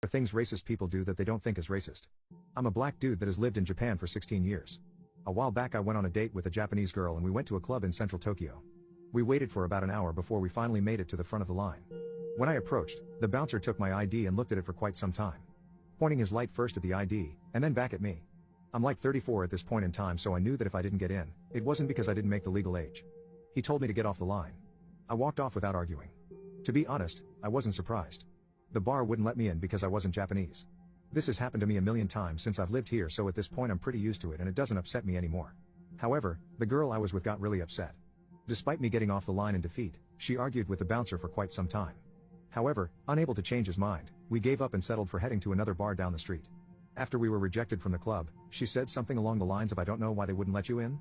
Are things racist people do that they don't think is racist. I'm a black dude that has lived in Japan for 16 years. A while back I went on a date with a Japanese girl and we went to a club in central Tokyo. We waited for about an hour before we finally made it to the front of the line. When I approached, the bouncer took my ID and looked at it for quite some time, pointing his light first at the ID, and then back at me. I'm like 34 at this point in time, so I knew that if I didn't get in, it wasn't because I didn't make the legal age. He told me to get off the line. I walked off without arguing. To be honest, I wasn't surprised. The bar wouldn't let me in because I wasn't Japanese. This has happened to me a million times since I've lived here, so at this point I'm pretty used to it and it doesn't upset me anymore. However, the girl I was with got really upset. Despite me getting off the line in defeat, she argued with the bouncer for quite some time. However, unable to change his mind, we gave up and settled for heading to another bar down the street. After we were rejected from the club, she said something along the lines of, "I don't know why they wouldn't let you in.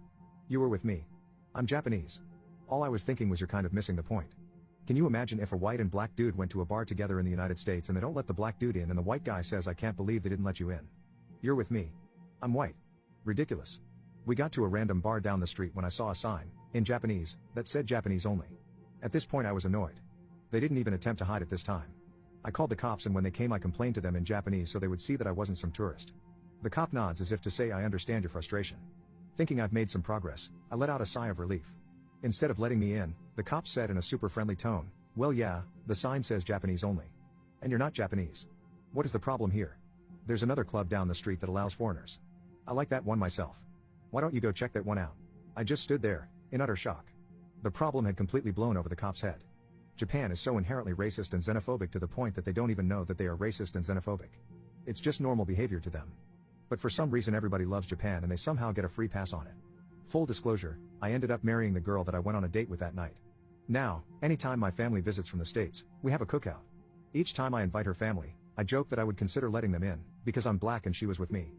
You were with me. I'm Japanese." All I was thinking was, you're kind of missing the point. Can you imagine if a white and black dude went to a bar together in the United States and they don't let the black dude in and the white guy says, "I can't believe they didn't let you in. You're with me. I'm white." Ridiculous. We got to a random bar down the street when I saw a sign, in Japanese, that said Japanese only. At this point I was annoyed. They didn't even attempt to hide it this time. I called the cops and when they came I complained to them in Japanese so they would see that I wasn't some tourist. The cop nods as if to say, "I understand your frustration." Thinking I've made some progress, I let out a sigh of relief. Instead of letting me in, the cop said in a super friendly tone, "Well yeah, the sign says Japanese only. And you're not Japanese. What is the problem here? There's another club down the street that allows foreigners. I like that one myself. Why don't you go check that one out?" I just stood there, in utter shock. The problem had completely blown over the cop's head. Japan is so inherently racist and xenophobic to the point that they don't even know that they are racist and xenophobic. It's just normal behavior to them. But for some reason everybody loves Japan and they somehow get a free pass on it. Full disclosure, I ended up marrying the girl that I went on a date with that night. Now, anytime my family visits from the States, we have a cookout. Each time I invite her family, I joke that I would consider letting them in, because I'm black and she was with me.